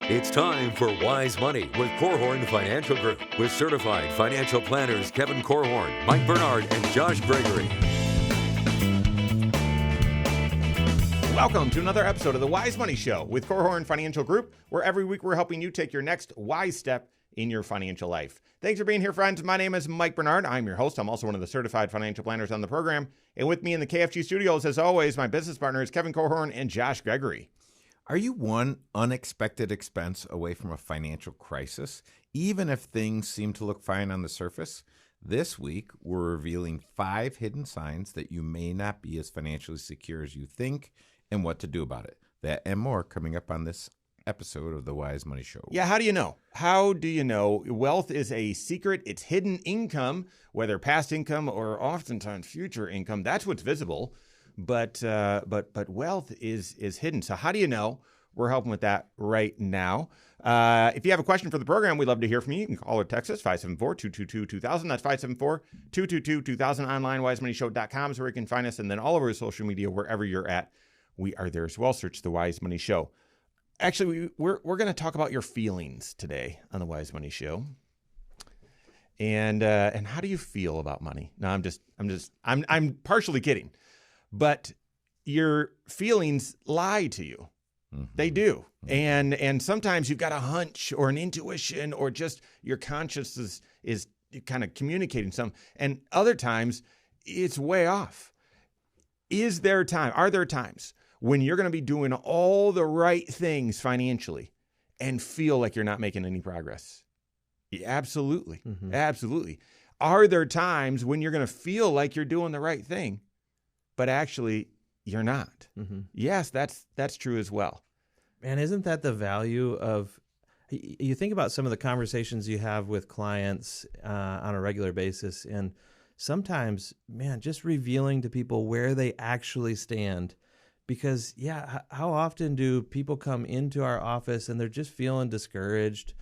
It's time for Wise Money with Korhorn Financial Group with certified financial planners Kevin Korhorn, Mike Bernard, and Josh Gregory. Welcome to another episode of the Wise Money Show with Korhorn Financial Group, where every week we're helping you take your next wise step in your financial life. Thanks for being here, friends. My name is Mike Bernard. I'm your host. I'm also one of the certified financial planners on the program. And with me in the KFG studios, as always, my business partners, Kevin Korhorn and Josh Gregory. Are you one unexpected expense away from a financial crisis, even if things seem to look fine on the surface? This week, we're revealing 5 hidden signs that you may not be as financially secure as you think and what to do about it. That and more coming up on this episode of the Wise Money Show. Yeah, how do you know? How do you know? Wealth is a secret. It's hidden income, whether past income or oftentimes future income. That's what's visible. But wealth is hidden. So how do you know? We're helping with that right now. If you have a question for the program, we'd love to hear from you. You can call or text us, 574-222-2000. That's 574-222-2000. Online, wisemoneyshow.com is where you can find us. And then all over social media, wherever you're at, we are there as well. Search The Wise Money Show. Actually, we're going to talk about your feelings today on The Wise Money Show. And how do you feel about money? No, I'm partially kidding. But your feelings lie to you. Mm-hmm. They do. Mm-hmm. And sometimes you've got a hunch or an intuition or just your conscience is kind of communicating something. And other times it's way off. Are there times when you're going to be doing all the right things financially and feel like you're not making any progress? Yeah, absolutely. Mm-hmm. Absolutely. Are there times when you're going to feel like you're doing the right thing, but actually you're not? Mm-hmm. Yes, that's true as well. Man, isn't that the value of, you think about some of the conversations you have with clients on a regular basis, and sometimes, man, just revealing to people where they actually stand. Because, yeah, how often do people come into our office and they're just feeling discouraged,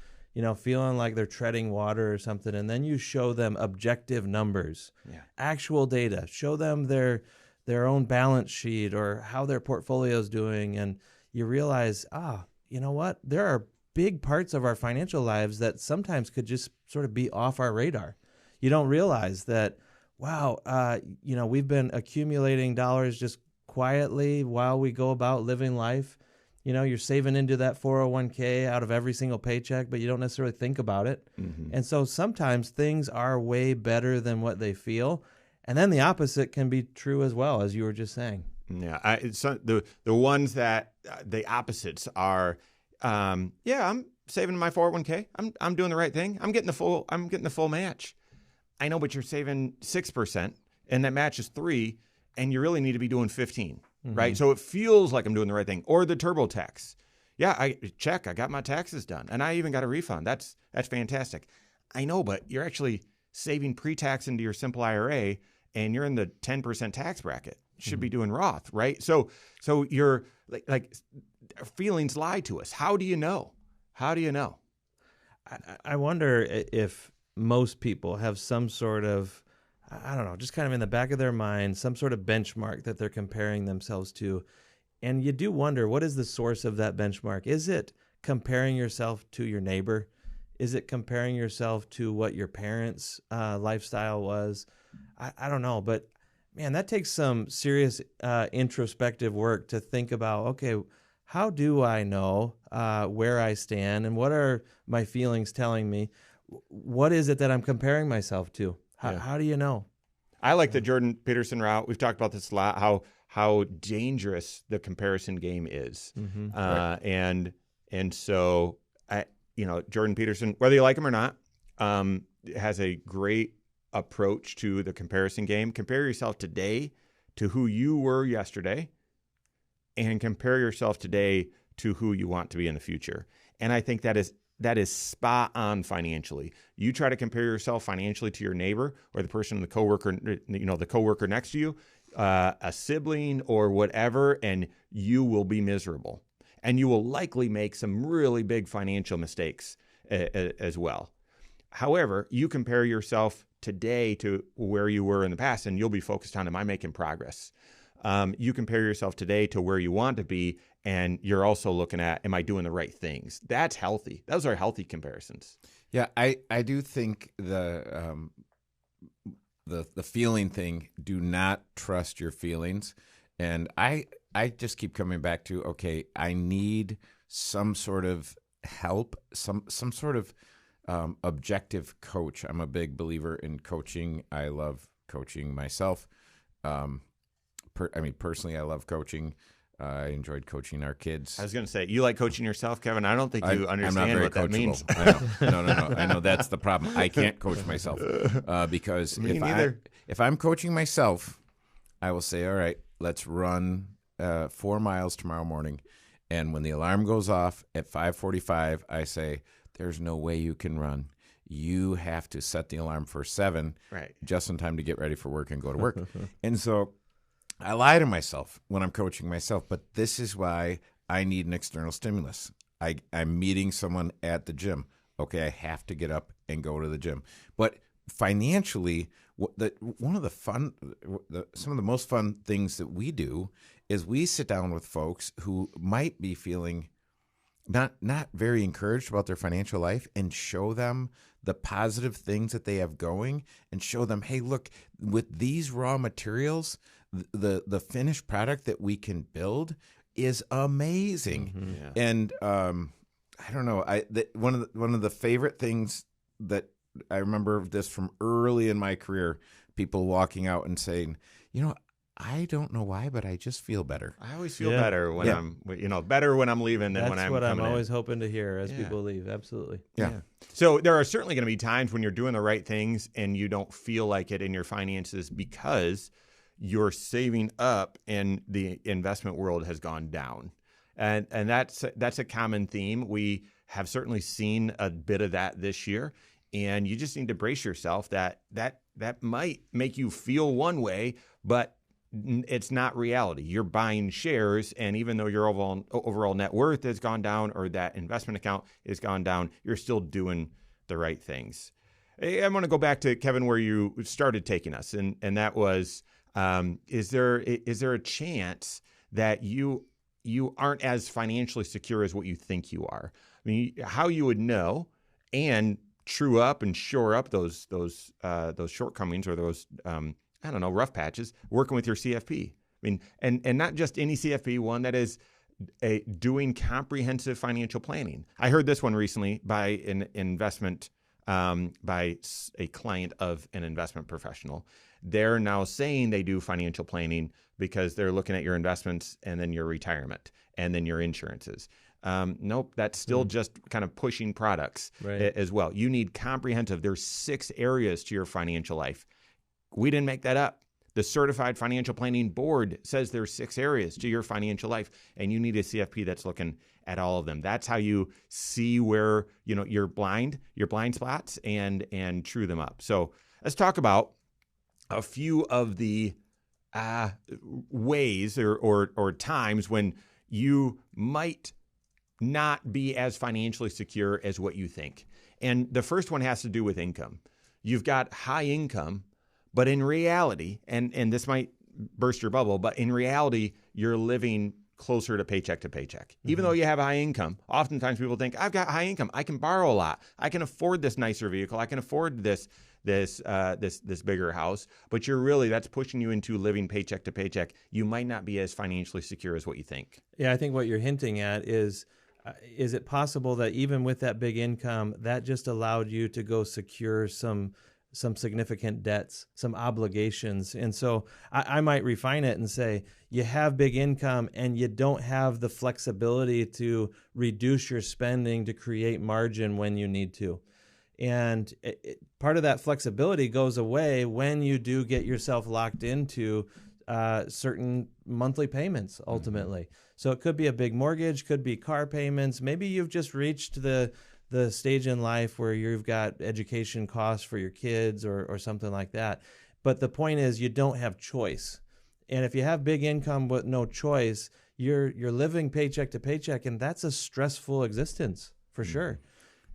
feeling like they're treading water or something, and then you show them objective numbers, actual data, show them their own balance sheet or how their portfolio is doing, and you realize, you know what? There are big parts of our financial lives that sometimes could just sort of be off our radar. You don't realize that, wow, we've been accumulating dollars just quietly while we go about living life. You're saving into that 401k out of every single paycheck, but you don't necessarily think about it. Mm-hmm. And so sometimes things are way better than what they feel. And then the opposite can be true as well, as you were just saying. Yeah, the ones that the opposites are, I'm saving my 401k. I'm doing the right thing. I'm getting the full match. I know, but you're saving 6%, and that match is 3%, and you really need to be doing 15%, mm-hmm. right? So it feels like I'm doing the right thing. Or the TurboTax. Yeah, I got my taxes done, and I even got a refund. That's fantastic. I know, but you're actually saving pre-tax into your simple IRA, and you're in the 10% tax bracket. Should be doing Roth, right? So you're like feelings lie to us. How do you know? How do you know? I wonder if most people have some sort of, I don't know, just kind of in the back of their mind, some sort of benchmark that they're comparing themselves to. And you do wonder, what is the source of that benchmark? Is it comparing yourself to your neighbor? Is it comparing yourself to what your parents' lifestyle was? I don't know, but man, that takes some serious introspective work to think about, okay, how do I know where I stand and what are my feelings telling me? What is it that I'm comparing myself to? How do you know? I like the Jordan Peterson route. We've talked about this a lot, how dangerous the comparison game is. Mm-hmm. Right. And so, Jordan Peterson, whether you like him or not, has a great approach to the comparison game. Compare yourself today to who you were yesterday, and compare yourself today to who you want to be in the future. And I think that is spot on financially. You try to compare yourself financially to your neighbor or the person, the coworker next to you, a sibling or whatever, and you will be miserable. And you will likely make some really big financial mistakes as well. However, you compare yourself today to where you were in the past, and you'll be focused on, am I making progress? You compare yourself today to where you want to be, and you're also looking at, am I doing the right things? That's healthy. Those are healthy comparisons. Yeah, I do think the feeling thing, do not trust your feelings. And I just keep coming back to, okay, I need some sort of help, some sort of objective coach. I'm a big believer in coaching. I love coaching myself. Personally, I love coaching. I enjoyed coaching our kids. I was going to say, you like coaching yourself, Kevin? I don't think you understand I'm not very what that coachable. means. I know. No. I know that's the problem. I can't coach myself because Me neither. if I'm coaching myself, I will say, all right, let's run 4 miles tomorrow morning. And when the alarm goes off at 5:45, I say, there's no way you can run. You have to set the alarm for 7, Right. just in time to get ready for work and go to work. And so I lie to myself when I'm coaching myself, but this is why I need an external stimulus. I'm meeting someone at the gym. Okay, I have to get up and go to the gym. But financially, some of the most fun things that we do is we sit down with folks who might be feeling not very encouraged about their financial life, and show them the positive things that they have going, and show them, hey, look, with these raw materials, the finished product that we can build is amazing. Mm-hmm. Yeah. And I don't know, one of the favorite things that I remember this from early in my career, people walking out and saying, I don't know why, but I just feel better. I always feel better when better when I'm leaving than when I'm That's what I'm coming in. always hoping to hear as people leave. Absolutely. Yeah. So there are certainly going to be times when you're doing the right things and you don't feel like it in your finances because you're saving up and the investment world has gone down. And that's a common theme. We have certainly seen a bit of that this year, and you just need to brace yourself that might make you feel one way, but it's not reality. You're buying shares, and even though your overall net worth has gone down or that investment account has gone down, you're still doing the right things. I want to go back to, Kevin, where you started taking us, and that was, is there a chance that you aren't as financially secure as what you think you are? I mean, how you would know and true up and shore up those shortcomings or those rough patches working with your CFP. I mean, and not just any CFP, one that is doing comprehensive financial planning. I heard this one recently by an investment by a client of an investment professional. They're now saying they do financial planning because they're looking at your investments and then your retirement and then your insurances. Nope, that's still just kind of pushing products as well. You need comprehensive. There's 6 areas to your financial life. We didn't make that up. The Certified Financial Planning Board says there's 6 areas to your financial life, and you need a CFP that's looking at all of them. That's how you see where you're blind spots, and true them up. So let's talk about a few of the ways or times when you might not be as financially secure as what you think. And the first one has to do with income. You've got high income, but in reality, and this might burst your bubble, but in reality, you're living closer to paycheck. Even though you have high income, oftentimes people think, I've got high income, I can borrow a lot, I can afford this nicer vehicle, I can afford this bigger house, but that's pushing you into living paycheck to paycheck. You might not be as financially secure as what you think. Yeah, I think what you're hinting at is it possible that even with that big income, that just allowed you to go secure some significant debts, some obligations? And so I might refine it and say, you have big income and you don't have the flexibility to reduce your spending to create margin when you need to. And part of that flexibility goes away when you do get yourself locked into certain monthly payments ultimately. So it could be a big mortgage, could be car payments. Maybe you've just reached the stage in life where you've got education costs for your kids or something like that. But the point is, you don't have choice. And if you have big income but no choice, you're living paycheck to paycheck, and that's a stressful existence for sure.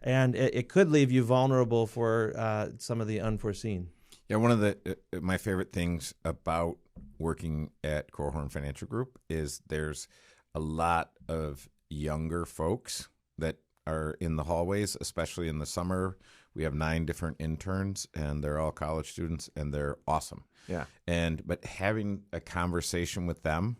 And it could leave you vulnerable for some of the unforeseen. Yeah, one of my favorite things about working at Korhorn Financial Group is there's a lot of younger folks that are in the hallways, especially in the summer. We have 9 different interns, and they're all college students, and they're awesome. Yeah. But having a conversation with them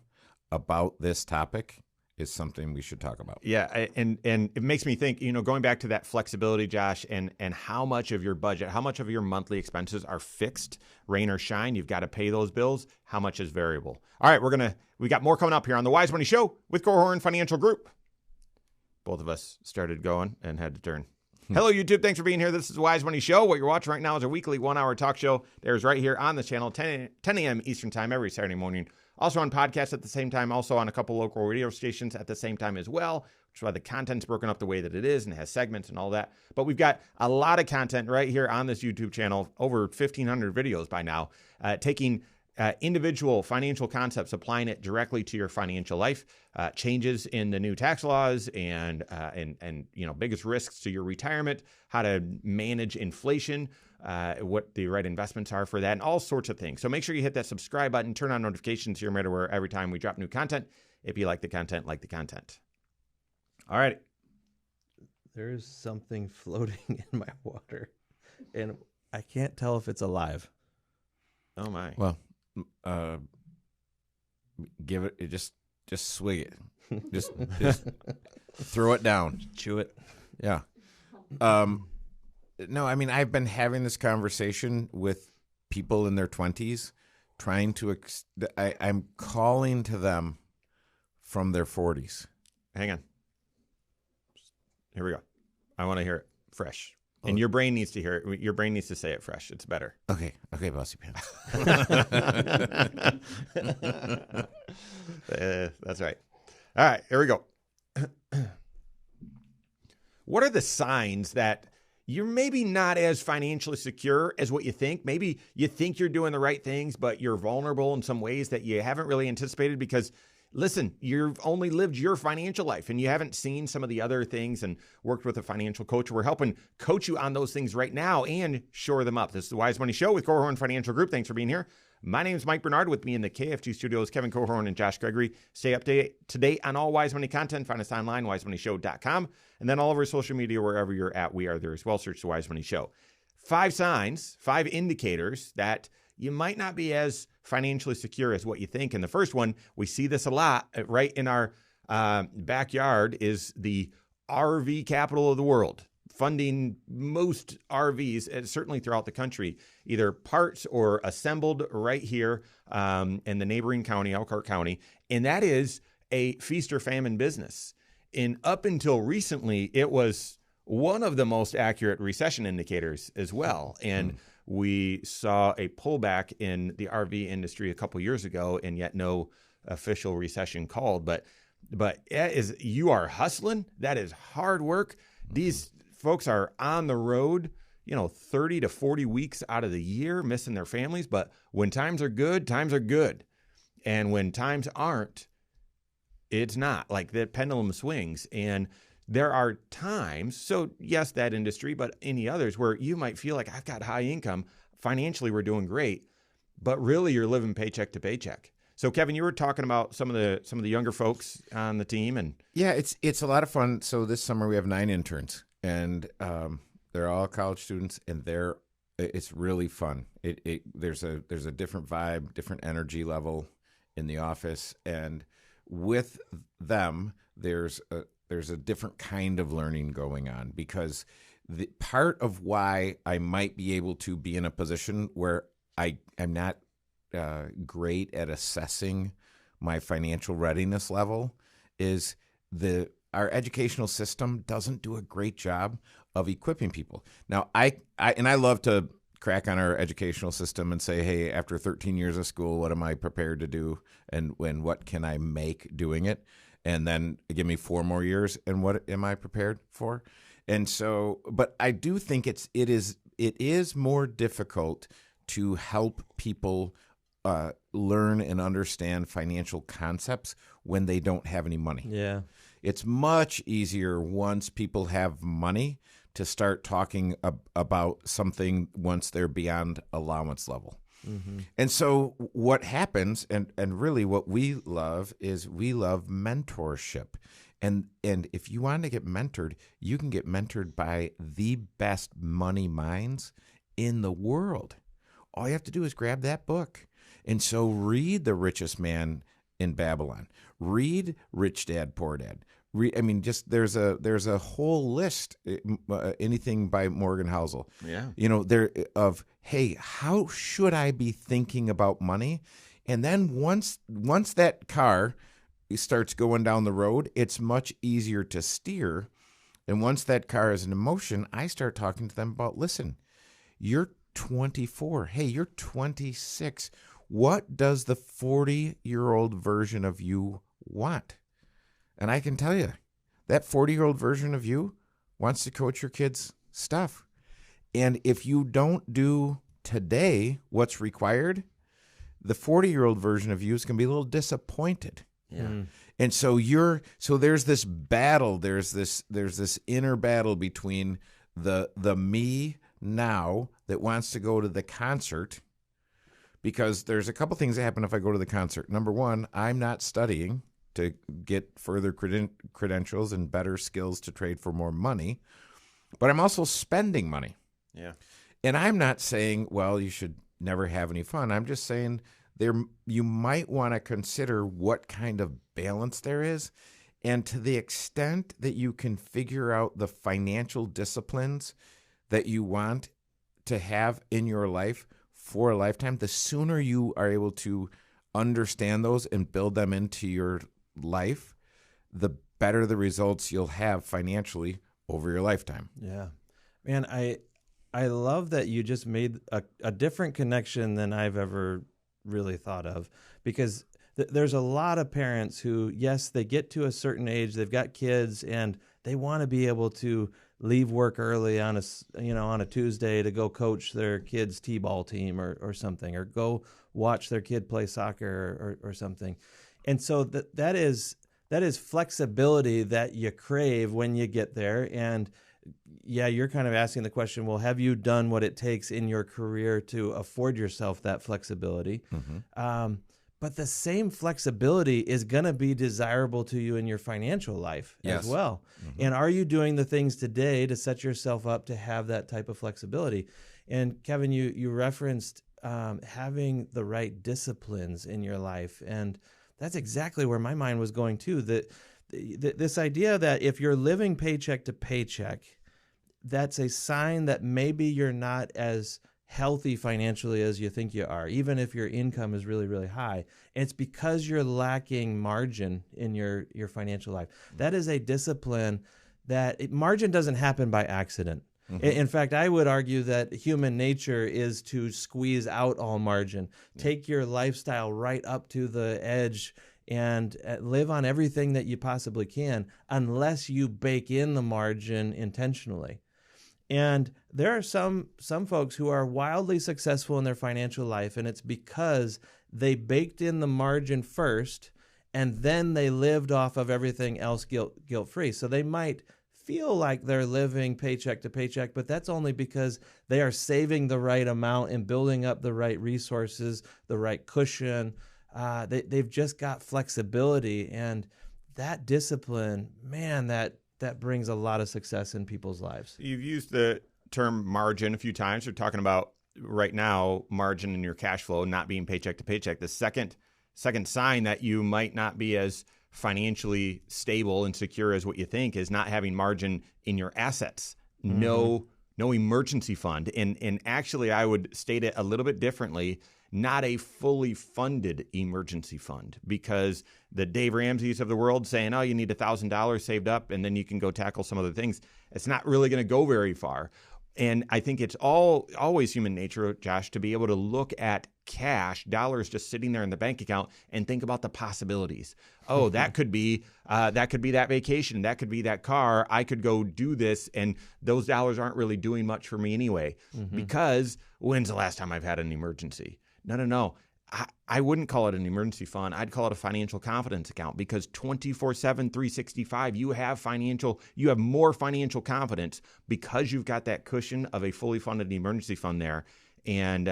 about this topic is something we should talk about. Yeah, and it makes me think, going back to that flexibility, Josh, and how much of your budget, how much of your monthly expenses are fixed, rain or shine, you've got to pay those bills, how much is variable. All right, we got more coming up here on the Wise Money Show with Korhorn Financial Group. Both of us started going and had to turn. Hello, YouTube. Thanks for being here. This is the Wise Money Show. What you're watching right now is a weekly 1-hour talk show. There's right here on the channel, 10 a.m. Eastern Time every Saturday morning. Also on podcasts at the same time, also on a couple local radio stations at the same time as well, which is why the content's broken up the way that it is and has segments and all that. But we've got a lot of content right here on this YouTube channel, over 1,500 videos by now, taking individual financial concepts, applying it directly to your financial life, changes in the new tax laws and biggest risks to your retirement, how to manage inflation, what the right investments are for that, and all sorts of things. So make sure you hit that subscribe button, turn on notifications here, no matter where, every time we drop new content. If you like the content, like the content. All right. There's something floating in my water, and I can't tell if it's alive. Oh my. Well, give it, just swig it. Just throw it down. Chew it. Yeah. No, I mean, I've been having this conversation with people in their 20s, trying to, I'm calling to them from their 40s. Hang on. Here we go. I want to hear it fresh. And your brain needs to hear it. Your brain needs to say it fresh. It's better. Okay, bossy pants. That's right. All right, here we go. What are the signs that you're maybe not as financially secure as what you think? Maybe you think you're doing the right things, but you're vulnerable in some ways that you haven't really anticipated because, listen, you've only lived your financial life and you haven't seen some of the other things and worked with a financial coach. We're helping coach you on those things right now and shore them up. This is the Wise Money Show with Korhorn Financial Group. Thanks for being here. My name is Mike Bernard. With me in the KFG studios, Kevin Korhorn and Josh Gregory. Stay up to date on all Wise Money content. Find us online, wisemoneyshow.com. And then all over social media, wherever you're at, we are there as well. Search the Wise Money Show. 5 signs, 5 indicators that you might not be as financially secure as what you think. And the first one, we see this a lot right in our backyard, is the RV capital of the world, funding most RVs, certainly throughout the country, either parts or assembled right here in the neighboring county, Elkhart County. And that is a feast or famine business. And up until recently, it was one of the most accurate recession indicators as well. And we saw a pullback in the RV industry a couple years ago, and yet no official recession called. But you are hustling. That is hard work. These folks are on the road, 30 to 40 weeks out of the year, missing their families. But when times are good, times are good. And when times aren't, it's not. Like the pendulum swings. And there are times, so yes, that industry, but any others where you might feel like I've got high income. Financially, we're doing great, but really you're living paycheck to paycheck. So Kevin, you were talking about some of the younger folks on the team, and yeah, it's a lot of fun. So this summer we have 9 interns, and they're all college students, and it's really fun. There's a different vibe, different energy level in the office, and with them, there's a different kind of learning going on, because the part of why I might be able to be in a position where I'm not great at assessing my financial readiness level is our educational system doesn't do a great job of equipping people. Now, I love to crack on our educational system and say, hey, after 13 years of school, what am I prepared to do, and what can I make doing it? And then give me 4 more years, and what am I prepared for? And so, but I do think it is more difficult to help people learn and understand financial concepts when they don't have any money. Yeah. It's much easier once people have money to start talking about something once they're beyond allowance level. And so what happens, and really what we love is we love mentorship. And if you want to get mentored, you can get mentored by the best money minds in the world. All you have to do is grab that book. And so read The Richest Man in Babylon. Read Rich Dad, Poor Dad. There's a whole list. Anything by Morgan Housel. Yeah. Hey, how should I be thinking about money? And then once that car starts going down the road, it's much easier to steer. And once that car is in motion, I start talking to them about, listen, you're 24. Hey, you're 26. What does the 40-year-old version of you want? And I can tell you, that 40-year-old version of you wants to coach your kids' stuff. And if you don't do today what's required, the 40-year-old version of you is going to be a little disappointed. Yeah. And so there's this battle, there's this inner battle between the me now that wants to go to the concert, because there's a couple things that happen if I go to the concert. Number one, I'm not studying to get further credentials and better skills to trade for more money, but I'm also spending money. Yeah. And I'm not saying, well, you should never have any fun. I'm just saying you might want to consider what kind of balance there is. And to the extent that you can figure out the financial disciplines that you want to have in your life for a lifetime, the sooner you are able to understand those and build them into your life, the better the results you'll have financially over your lifetime. Yeah. Man, I love that you just made a different connection than I've ever really thought of, because there's a lot of parents who, yes, they get to a certain age, they've got kids, and they want to be able to leave work early on a Tuesday to go coach their kid's t-ball team or something, or go watch their kid play soccer or something. And so that is flexibility that you crave when you get there. And yeah, you're kind of asking the question, well, have you done what it takes in your career to afford yourself that flexibility? Mm-hmm. But the same flexibility is going to be desirable to you in your financial life as well. Mm-hmm. And are you doing the things today to set yourself up to have that type of flexibility? And Kevin, you referenced having the right disciplines in your life. And that's exactly where my mind was going too. This idea that if you're living paycheck to paycheck, that's a sign that maybe you're not as healthy financially as you think you are, even if your income is really, really high. And it's because you're lacking margin in your financial life. That is a discipline margin doesn't happen by accident. Mm-hmm. In fact, I would argue that human nature is to squeeze out all margin. Take your lifestyle right up to the edge and live on everything that you possibly can, unless you bake in the margin intentionally. And there are some folks who are wildly successful in their financial life, and it's because they baked in the margin first, and then they lived off of everything else guilt-free. So they might feel like they're living paycheck to paycheck, but that's only because they are saving the right amount and building up the right resources, the right cushion. They've just got flexibility, and that discipline, man, that brings a lot of success in people's lives. You've used the term margin a few times. We're talking about right now margin in your cash flow, not being paycheck to paycheck. The second sign that you might not be as financially stable and secure as what you think is not having margin in your assets. Mm-hmm. No emergency fund. And actually, I would state it a little bit differently. Not a fully funded emergency fund, because the Dave Ramseys of the world saying, oh, you need $1,000 saved up and then you can go tackle some other things. It's not really going to go very far. And I think it's always human nature, Josh, to be able to look at cash, dollars just sitting there in the bank account, and think about the possibilities. Oh, that could be that vacation. That could be that car. I could go do this, and those dollars aren't really doing much for me anyway. Mm-hmm. Because when's the last time I've had an emergency? No. I wouldn't call it an emergency fund. I'd call it a financial confidence account, because 24/7, 365, you have more financial confidence because you've got that cushion of a fully funded emergency fund there. and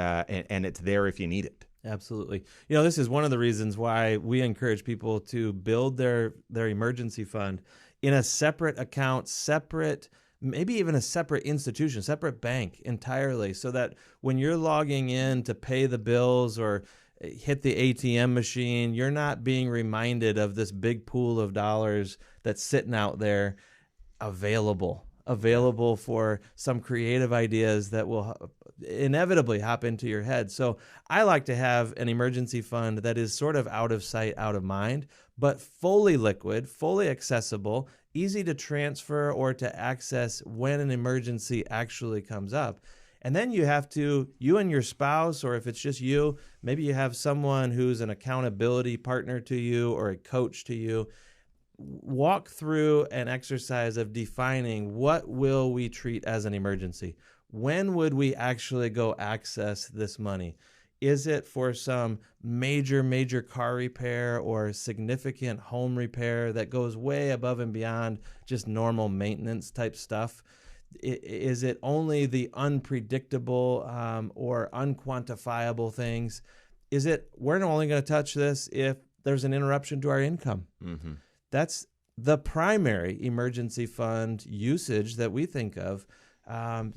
it's there if you need it. Absolutely. This is one of the reasons why we encourage people to build their emergency fund in a separate account, maybe even a separate institution, separate bank entirely, so that when you're logging in to pay the bills or hit the ATM machine, you're not being reminded of this big pool of dollars that's sitting out there available for some creative ideas that will inevitably hop into your head. So I like to have an emergency fund that is sort of out of sight, out of mind, but fully liquid, fully accessible, easy to transfer or to access when an emergency actually comes up. And then you and your spouse, or if it's just you, maybe you have someone who's an accountability partner to you or a coach to you, walk through an exercise of defining what will we treat as an emergency. When would we actually go access this money? Is it for some major car repair or significant home repair that goes way above and beyond just normal maintenance type stuff? Is it only the unpredictable or unquantifiable things? Is it we're only going to touch this if there's an interruption to our income? Mm-hmm. That's the primary emergency fund usage that we think of.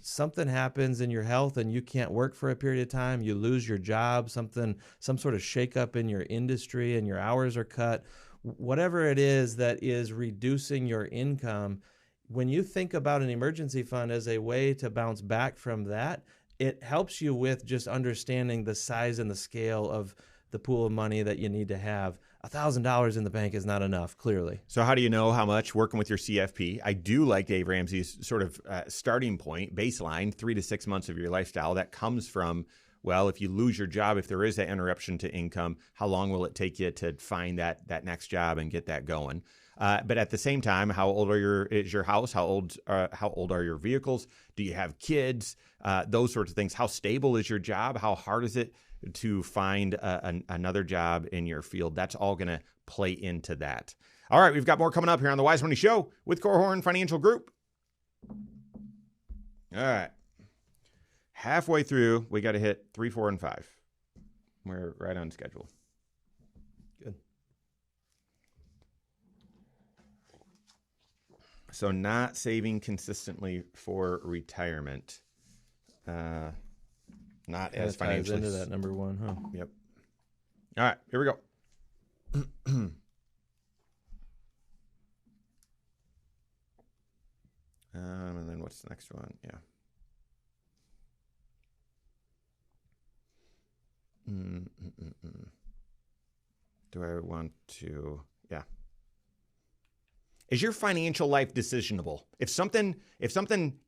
Something happens in your health and you can't work for a period of time, you lose your job, some sort of shakeup in your industry and your hours are cut, whatever it is that is reducing your income. When you think about an emergency fund as a way to bounce back from that, it helps you with just understanding the size and the scale of the pool of money that you need to have. $1,000 in the bank is not enough, clearly. So how do you know how much? Working with your CFP. I do like Dave Ramsey's sort of starting point, baseline, 3 to 6 months of your lifestyle. That comes from, well, if you lose your job, if there is that interruption to income, how long will it take you to find that next job and get that going? But at the same time, how old is your house? How old are your vehicles? Do you have kids? Those sorts of things. How stable is your job? How hard is it to find another job in your field? That's all going to play into that. All right, we've got more coming up here on the Wise Money Show with Korhorn Financial Group. All right. Halfway through, we got to hit 3, 4, and 5. We're right on schedule. Good. So not saving consistently for retirement. Not as financially into that number one, huh? Yep. All right, here we go. And then what's the next one? Yeah. Do I want to? Yeah. Is your financial life decisionable? If something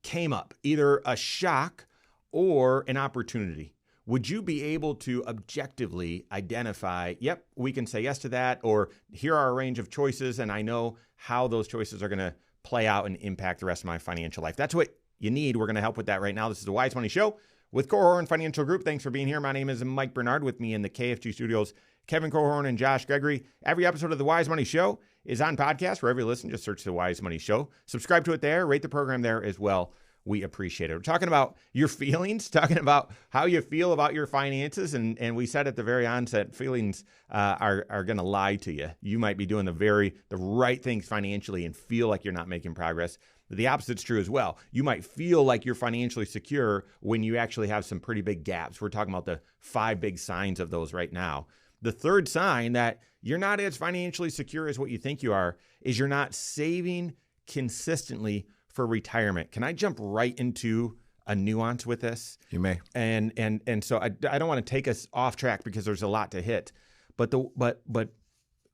came up, either a shock or an opportunity, would you be able to objectively identify, yep, we can say yes to that, or here are a range of choices, and I know how those choices are going to play out and impact the rest of my financial life? That's what you need. We're going to help with that right now. This is the Wise Money Show with Korhorn Financial Group. Thanks for being here. My name is Mike Bernard. With me in the KFG studios, Kevin Korhorn and Josh Gregory. Every episode of the Wise Money Show is on podcast. Wherever you listen, just search the Wise Money Show. Subscribe to it there. Rate the program there as well. We appreciate it. We're talking about your feelings, talking about how you feel about your finances. And we said at the very onset, feelings are going to lie to you. You might be doing the right things financially and feel like you're not making progress. The opposite's true as well. You might feel like you're financially secure when you actually have some pretty big gaps. We're talking about the 5 big signs of those right now. The third sign that you're not as financially secure as what you think you are is you're not saving consistently for retirement. Can I jump right into a nuance with this? You may. And so I don't want to take us off track because there's a lot to hit. But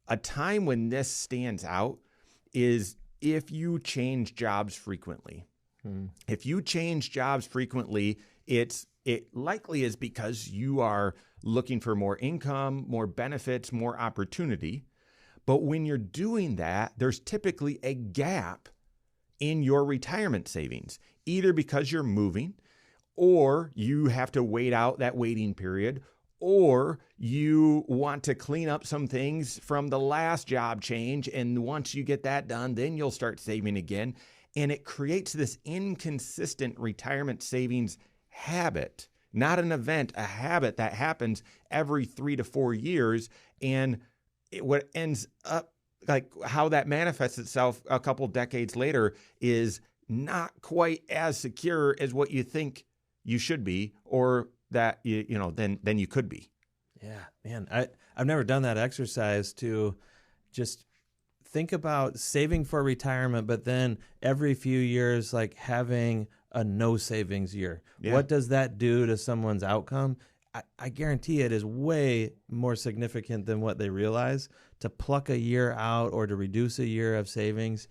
a time when this stands out is if you change jobs frequently. If you change jobs frequently, it likely is because you are looking for more income, more benefits, more opportunity. But when you're doing that, there's typically a gap in your retirement savings, either because you're moving, or you have to wait out that waiting period, or you want to clean up some things from the last job change. And once you get that done, then you'll start saving again. And it creates this inconsistent retirement savings habit. not an event, a habit that happens every 3 to 4 years. And what ends up, like how that manifests itself a couple decades later, is not quite as secure as what you think you should be, or that then you could be. Yeah, man, I've never done that exercise to just think about saving for retirement, but then every few years, like having a no savings year. Yeah. What does that do to someone's outcome? I guarantee it is way more significant than what they realize to pluck a year out or to reduce a year of savings.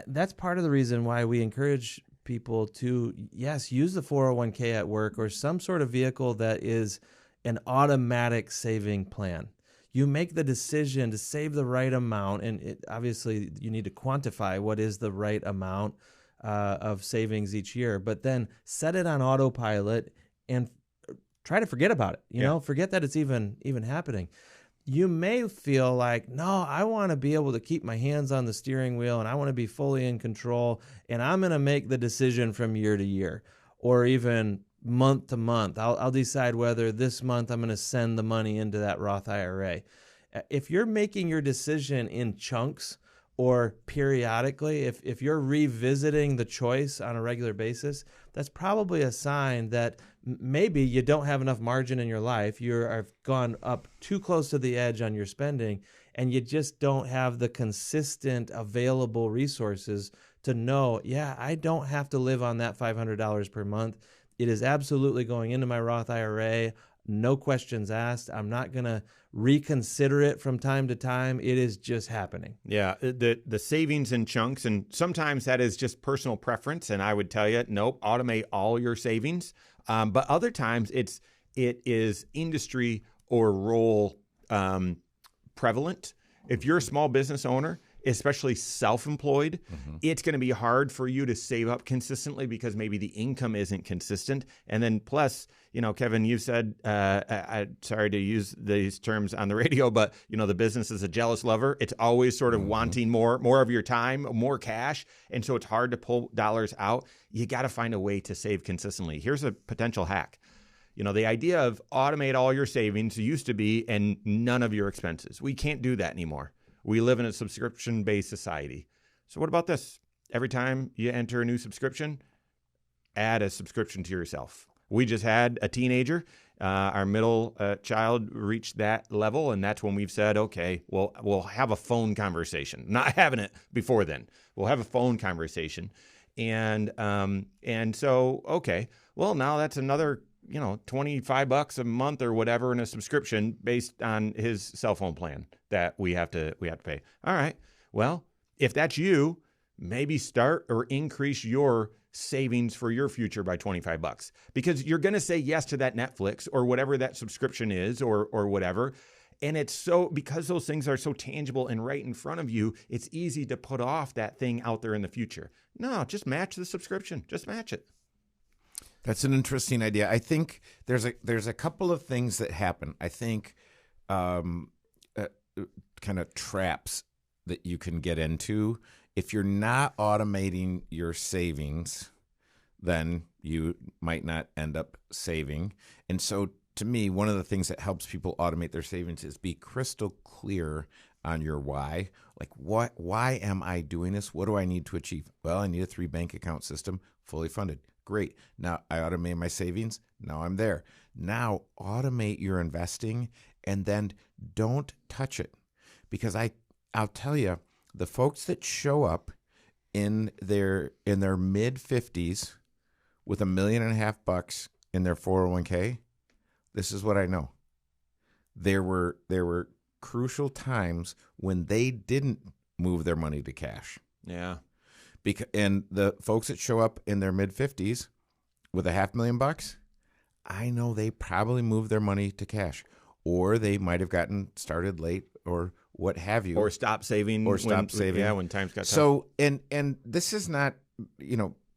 That's part of the reason why we encourage people to, yes, use the 401k at work or some sort of vehicle that is an automatic saving plan. You make the decision to save the right amount, and obviously you need to quantify what is the right amount of savings each year, but then set it on autopilot and try to forget about it. Forget that it's even happening. You may feel like, no, I want to be able to keep my hands on the steering wheel and I want to be fully in control, and I'm going to make the decision from year to year or even month to month. I'll decide whether this month I'm going to send the money into that Roth IRA. If you're making your decision in chunks or periodically, if you're revisiting the choice on a regular basis, that's probably a sign that maybe you don't have enough margin in your life. You've gone up too close to the edge on your spending, and you just don't have the consistent available resources to know, I don't have to live on that $500 per month. It is absolutely going into my Roth IRA. No questions asked. I'm not going to reconsider it from time to time. It is just happening. Yeah, the savings in chunks, and sometimes that is just personal preference. And I would tell you, nope, automate all your savings. But other times it is industry or role prevalent. If you're a small business owner, especially self-employed, it's going to be hard for you to save up consistently because maybe the income isn't consistent. And then plus, Kevin, you said, sorry to use these terms on the radio, but the business is a jealous lover. It's always sort of wanting more of your time, more cash. And so it's hard to pull dollars out. You got to find a way to save consistently. Here's a potential hack. The idea of automate all your savings used to be and none of your expenses. We can't do that anymore. We live in a subscription-based society. So what about this? Every time you enter a new subscription, add a subscription to yourself. We just had a teenager. Our middle child reached that level, and that's when we've said, okay, well, we'll have a phone conversation. Not having it before then. We'll have a phone conversation. And so, okay, well, now that's another $25 a month or whatever in a subscription based on his cell phone plan that we have to pay. All right. Well, if that's you, maybe start or increase your savings for your future by $25 because you're going to say yes to that Netflix or whatever that subscription is or whatever. And it's so, because those things are so tangible and right in front of you, it's easy to put off that thing out there in the future. No, just match the subscription. Just match it. That's an interesting idea. I think there's a couple of things that happen. I think kind of traps that you can get into. If you're not automating your savings, then you might not end up saving. And so to me, one of the things that helps people automate their savings is be crystal clear on your why. Like, why am I doing this? What do I need to achieve? Well, I need a 3-bank account system fully funded. Great. Now I automate my savings. Now I'm there. Now automate your investing and then don't touch it. Because I'll tell you, the folks that show up in their mid 50s with $1.5 million in their 401k, this is what I know. There were crucial times when they didn't move their money to cash. Yeah. And the folks that show up in their mid-50s with $500,000, I know they probably moved their money to cash, or they might have gotten started late, or what have you, or stopped saving, Yeah, when times got tough. So, and this is not,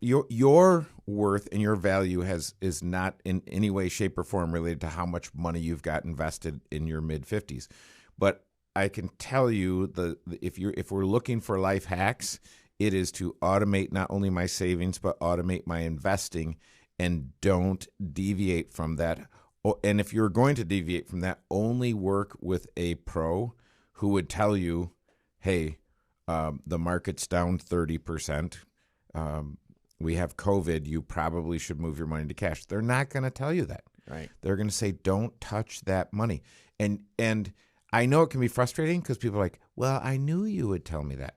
your worth and your value is not in any way, shape, or form related to how much money you've got invested in your mid-50s. But I can tell you if we're looking for life hacks, it is to automate not only my savings, but automate my investing and don't deviate from that. And if you're going to deviate from that, only work with a pro who would tell you, hey, the market's down 30%. We have COVID. You probably should move your money to cash. They're not going to tell you that. Right. They're going to say, don't touch that money. And I know it can be frustrating because people are like, well, I knew you would tell me that.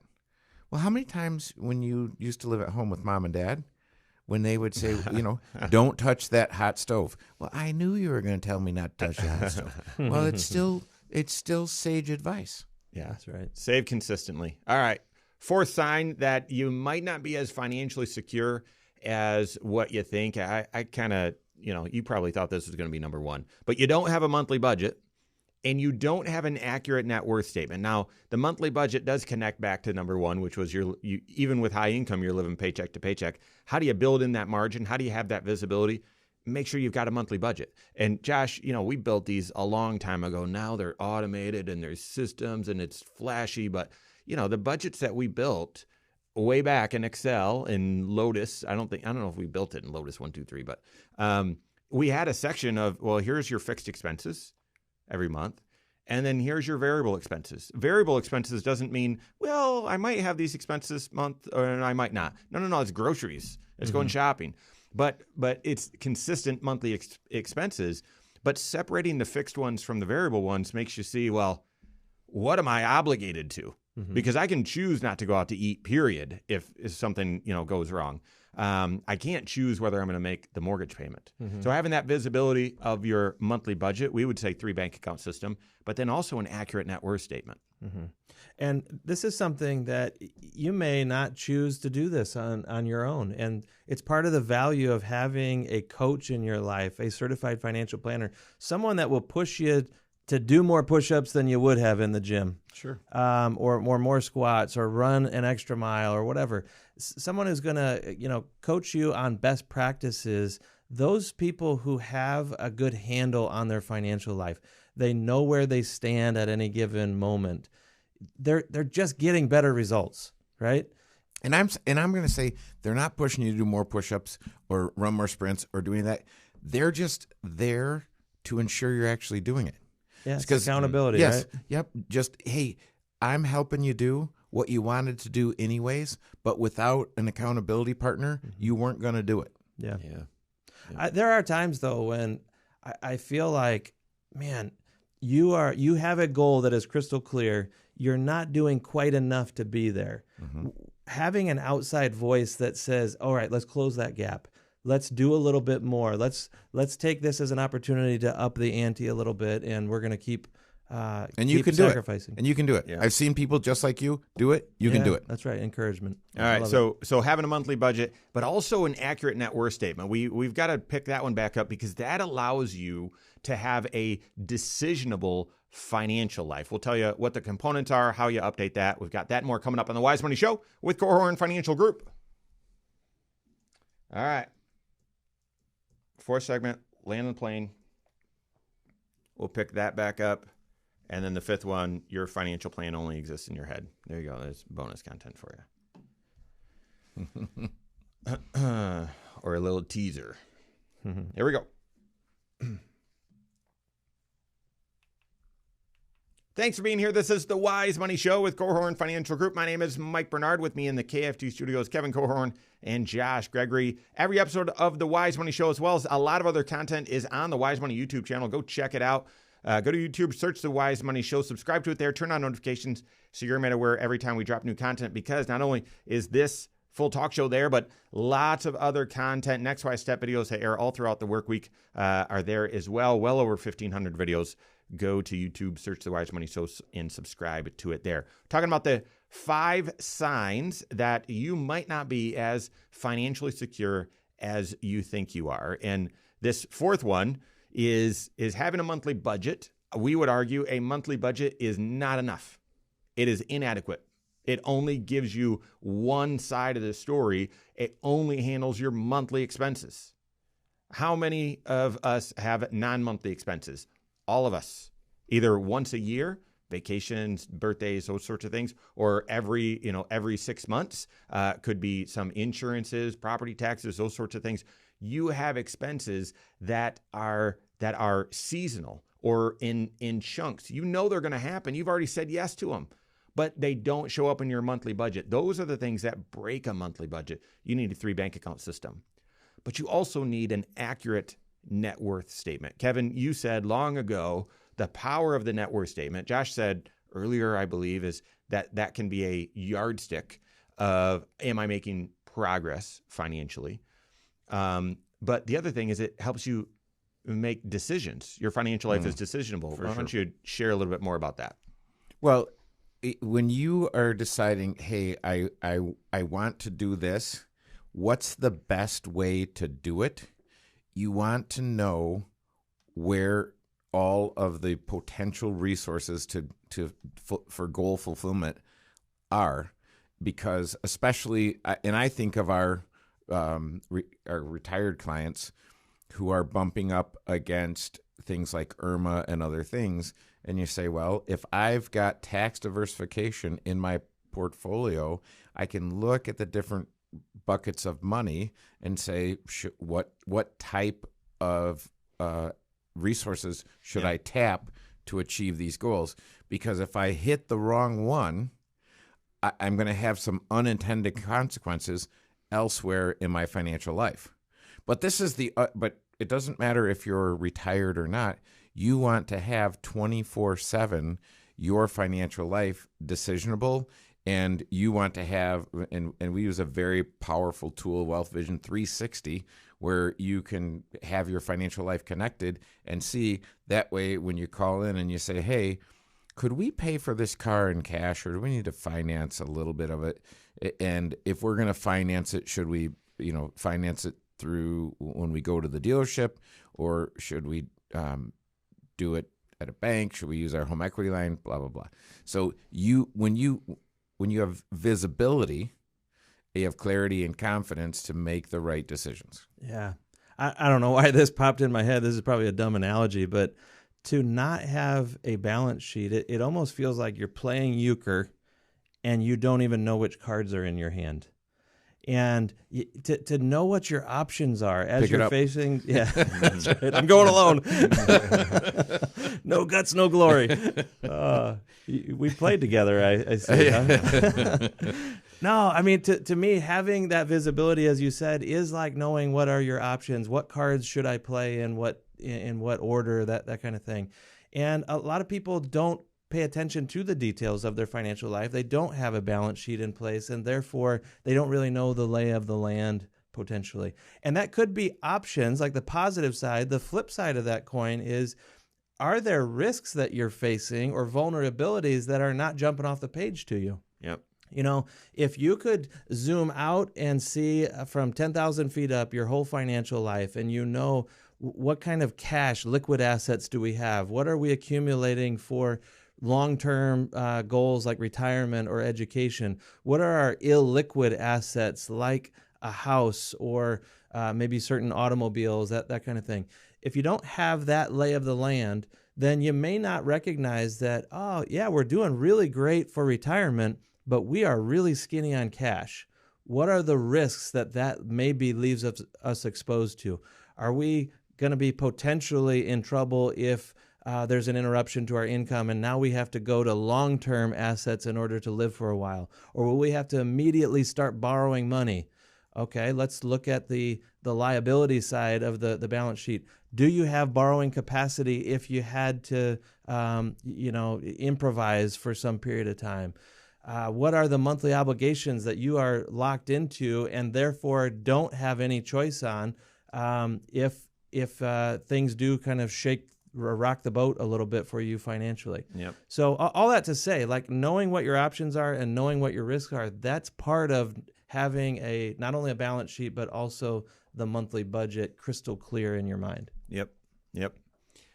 Well, how many times when you used to live at home with mom and dad, when they would say, don't touch that hot stove. Well, I knew you were going to tell me not to touch the hot stove. Well, it's still sage advice. Yeah, That's right. save consistently. All right. Fourth sign that you might not be as financially secure as what you think. I kind of, you probably thought this was going to be number one, but you don't have a monthly budget and you don't have an accurate net worth statement. Now, the monthly budget does connect back to number one, which was you even with high income, you're living paycheck to paycheck. How do you build in that margin? How do you have that visibility? Make sure you've got a monthly budget. And Josh, we built these a long time ago. Now they're automated and there's systems and it's flashy, but the budgets that we built way back in Excel and Lotus, I don't know if we built it in Lotus 1, 2, 3, but we had a section of, well, here's your fixed expenses every month. And then here's your variable expenses. Variable expenses doesn't mean, well, I might have these expenses this month or I might not. No. It's groceries. It's going shopping. But it's consistent monthly expenses. But separating the fixed ones from the variable ones makes you see, well, what am I obligated to? Because I can choose not to go out to eat, period, if something goes wrong. I can't choose whether I'm going to make the mortgage payment. So having that visibility of your monthly budget, we would say 3 bank account system, but then also an accurate net worth statement. And this is something that you may not choose to do this on your own. And it's part of the value of having a coach in your life, a certified financial planner, someone that will push you to do more push-ups than you would have in the gym. Sure. Or more squats or run an extra mile or whatever. Someone who's going to, coach you on best practices. Those people who have a good handle on their financial life, they know where they stand at any given moment. They're just getting better results, right? And I'm going to say they're not pushing you to do more push-ups or run more sprints or doing that. They're just there to ensure you're actually doing it. Yeah, it's accountability, yes, right? Yep. Just, hey, I'm helping you do what you wanted to do anyways, but without an accountability partner, you weren't going to do it. Yeah. There are times, though, when I feel like, man, you have a goal that is crystal clear. You're not doing quite enough to be there. Having an outside voice that says, all right, let's close that gap. Let's do a little bit more. Let's take this as an opportunity to up the ante a little bit, and we're going to keep you can sacrificing. Do it. And you can do it. Yeah. I've seen people just like you do it. You can do it. That's right. Encouragement. All right. So having a monthly budget, but also an accurate net worth statement. We've got to pick that one back up because that allows you to have a decisionable financial life. We'll tell you what the components are, how you update that. We've got that and more coming up on the Wise Money Show with Korhorn Financial Group. All right. Fourth segment, land the plane. We'll pick that back up. And then the fifth one, your financial plan only exists in your head. There you go. There's bonus content for you. Or a little teaser. Here we go. Thanks for being here. This is the Wise Money Show with Korhorn Financial Group. My name is Mike Bernard. With me in the KFT studios, Kevin Korhorn and Josh Gregory. Every episode of the Wise Money Show, as well as a lot of other content, is on the Wise Money YouTube channel. Go check it out. Go to YouTube, search the Wise Money Show, subscribe to it there, turn on notifications so you're made aware every time we drop new content, because not only is this full talk show there, but lots of other content, Next Wise Step videos that air all throughout the work week are there as well. Well over 1,500 videos. Go to YouTube, search the Wise Money Show, and subscribe to it there. Talking about the 5 signs that you might not be as financially secure as you think you are. And this fourth one is having a monthly budget. We would argue a monthly budget is not enough. It is inadequate. It only gives you one side of the story. It only handles your monthly expenses. How many of us have non-monthly expenses? All of us. Either once a year, vacations, birthdays, those sorts of things, or every 6 months, could be some insurances, property taxes, those sorts of things. You have expenses that are seasonal or in chunks. You know they're going to happen. You've already said yes to them, but they don't show up in your monthly budget. Those are the things that break a monthly budget. You need a 3 bank account system, but you also need an accurate net worth statement. Kevin, you said long ago, the power of the net worth statement, Josh said earlier, I believe, is that can be a yardstick of, am I making progress financially? But the other thing is it helps you make decisions. Your financial life is decisionable. Why don't you share a little bit more about that? Well, when you are deciding, hey, I want to do this, what's the best way to do it? You want to know where all of the potential resources for goal fulfillment are, because especially, and I think of our retired clients who are bumping up against things like IRMA and other things, and you say, well, if I've got tax diversification in my portfolio, I can look at the different buckets of money and say, what type of resources should I tap to achieve these goals? Because if I hit the wrong one, I'm going to have some unintended consequences elsewhere in my financial life. But this is but it doesn't matter if you're retired or not. You want to have 24/7 your financial life decisionable, and you want to have, and we use a very powerful tool, Wealth Vision 360, where you can have your financial life connected and see that way when you call in and you say, hey, could we pay for this car in cash, or do we need to finance a little bit of it? And if we're going to finance it, should we, finance it through when we go to the dealership, or should we do it at a bank? Should we use our home equity line? Blah, blah, blah. So when you have visibility, you have clarity and confidence to make the right decisions. Yeah. I don't know why this popped in my head. This is probably a dumb analogy, but to not have a balance sheet, it almost feels like you're playing euchre and you don't even know which cards are in your hand. And to know what your options are as you're facing, that's right. I'm going alone. No guts, no glory. We played together, I see. Huh? No, I mean, to me, having that visibility, as you said, is like knowing what are your options, what cards should I play, in what order, that kind of thing. And a lot of people don't pay attention to the details of their financial life. They don't have a balance sheet in place, and therefore they don't really know the lay of the land potentially. And that could be options, like the positive side. The flip side of that coin is, are there risks that you're facing or vulnerabilities that are not jumping off the page to you? Yep. If you could zoom out and see from 10,000 feet up your whole financial life, and what kind of cash, liquid assets do we have? What are we accumulating for long-term goals like retirement or education? What are our illiquid assets like a house or maybe certain automobiles, that kind of thing? If you don't have that lay of the land, then you may not recognize that, we're doing really great for retirement, but we are really skinny on cash. What are the risks that maybe leaves us exposed to? Are we going to be potentially in trouble if there's an interruption to our income and now we have to go to long-term assets in order to live for a while? Or will we have to immediately start borrowing money? Okay, let's look at the liability side of the balance sheet. Do you have borrowing capacity if you had to improvise for some period of time? What are the monthly obligations that you are locked into and therefore don't have any choice on if things do kind of rock the boat a little bit for you financially? Yep. So all that to say, like knowing what your options are and knowing what your risks are, that's part of having not only a balance sheet, but also the monthly budget crystal clear in your mind. Yep.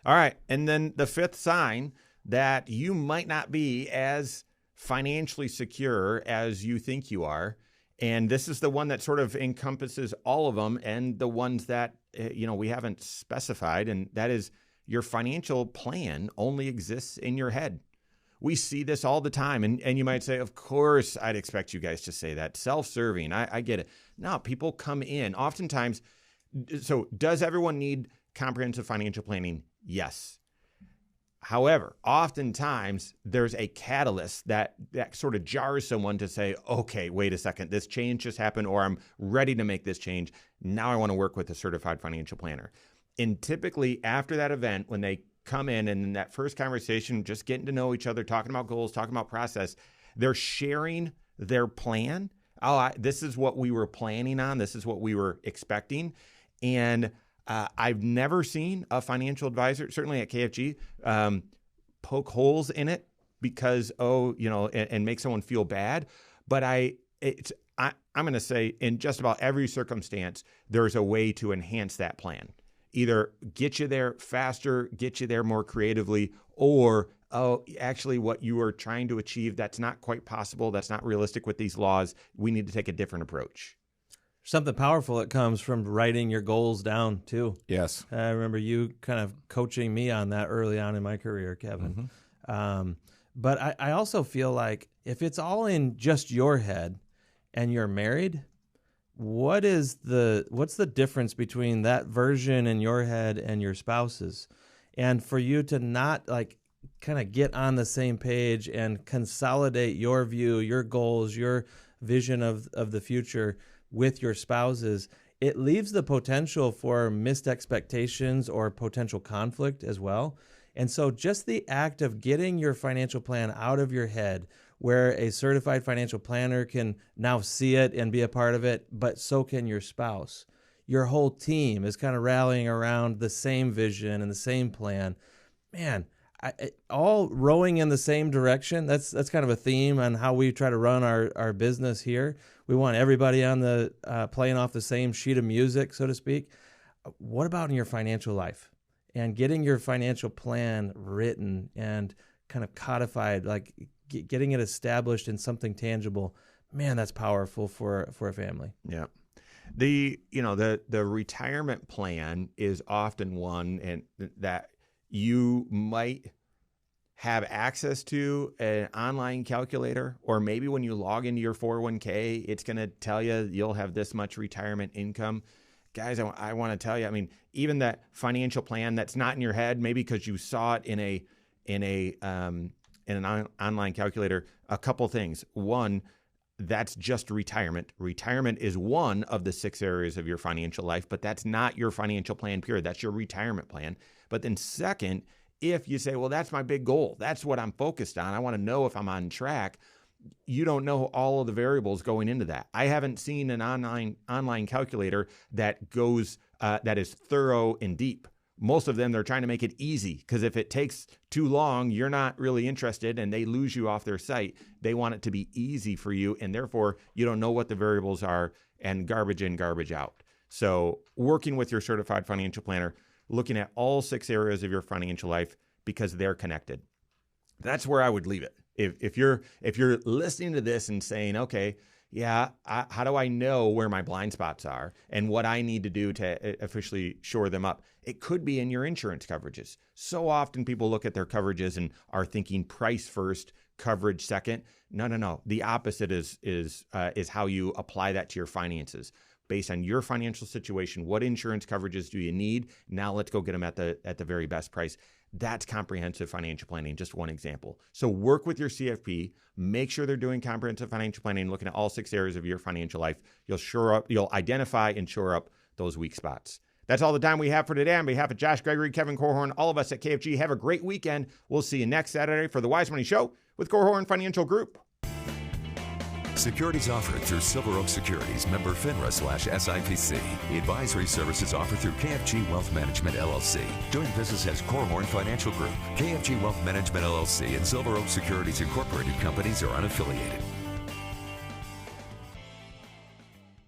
All right. And then the fifth sign that you might not be as financially secure as you think you are. And this is the one that sort of encompasses all of them and the ones that, we haven't specified. And that is, your financial plan only exists in your head. we see this all the time. And you might say, of course, I'd expect you guys to say that. Self-serving, I get it. No, people come in. Oftentimes, so does everyone need comprehensive financial planning? Yes. However, oftentimes there's a catalyst that sort of jars someone to say, okay, wait a second, this change just happened, or I'm ready to make this change. Now I want to work with a certified financial planner. And typically after that event, when they come in and in that first conversation, just getting to know each other, talking about goals, talking about process, they're sharing their plan. This is what we were planning on. This is what we were expecting. And I've never seen a financial advisor, certainly at KFG, poke holes in it because, and make someone feel bad. But I'm going to say in just about every circumstance, there's a way to enhance that plan. Either get you there faster, get you there more creatively, or, actually what you are trying to achieve, that's not quite possible. That's not realistic with these laws. We need to take a different approach. Something powerful that comes from writing your goals down too. Yes. I remember you kind of coaching me on that early on in my career, Kevin. Mm-hmm. But I also feel like if it's all in just your head and you're married, what's the difference between that version in your head and your spouse's? And for you to not kind of get on the same page and consolidate your view, your goals, your vision of the future with your spouses, it leaves the potential for missed expectations or potential conflict as well. And so just the act of getting your financial plan out of your head, where a certified financial planner can now see it and be a part of it, but so can your spouse. Your whole team is kind of rallying around the same vision and the same plan. Man, all rowing in the same direction. That's kind of a theme on how we try to run our business here. We want everybody on the playing off the same sheet of music, so to speak. What about in your financial life and getting your financial plan written and kind of codified, like getting it established in something tangible? Man, that's powerful for a family. Yeah. The retirement plan is often one and that you might have access to an online calculator, or maybe when you log into your 401k, it's going to tell you you'll have this much retirement income. Guys, I want to tell you, I mean, even that financial plan that's not in your head, maybe because you saw it in an online calculator, a couple things. One, that's just retirement. Retirement is one of the 6 areas of your financial life, but that's not your financial plan, period. That's your retirement plan. But then second, if you say, well, that's my big goal, that's what I'm focused on, I want to know if I'm on track, you don't know all of the variables going into that. I haven't seen an online calculator that goes that is thorough and deep. Most of them, they're trying to make it easy, because if it takes too long, you're not really interested and they lose you off their site. They want it to be easy for you, and therefore you don't know what the variables are, and garbage in, garbage out. So working with your certified financial planner, looking at all 6 areas of your financial life, because they're connected. That's where I would leave it. If you're listening to this and saying, okay, yeah, how do I know where my blind spots are and what I need to do to officially shore them up? It could be in your insurance coverages. So often people look at their coverages and are thinking price first, coverage second. No. The opposite is how you apply that to your finances. Based on your financial situation, what insurance coverages do you need? Now let's go get them at the very best price. That's comprehensive financial planning, just one example. So work with your CFP, make sure they're doing comprehensive financial planning, looking at all 6 areas of your financial life. You'll identify and shore up those weak spots. That's all the time we have for today. On behalf of Josh Gregory, Kevin Korhorn, all of us at KFG, have a great weekend. We'll see you next Saturday for the Wise Money Show with Korhorn Financial Group. Securities offered through Silver Oak Securities, member FINRA/SIPC. Advisory services offered through KFG Wealth Management, LLC. Doing business as Korhorn Financial Group. KFG Wealth Management, LLC and Silver Oak Securities Incorporated companies are unaffiliated.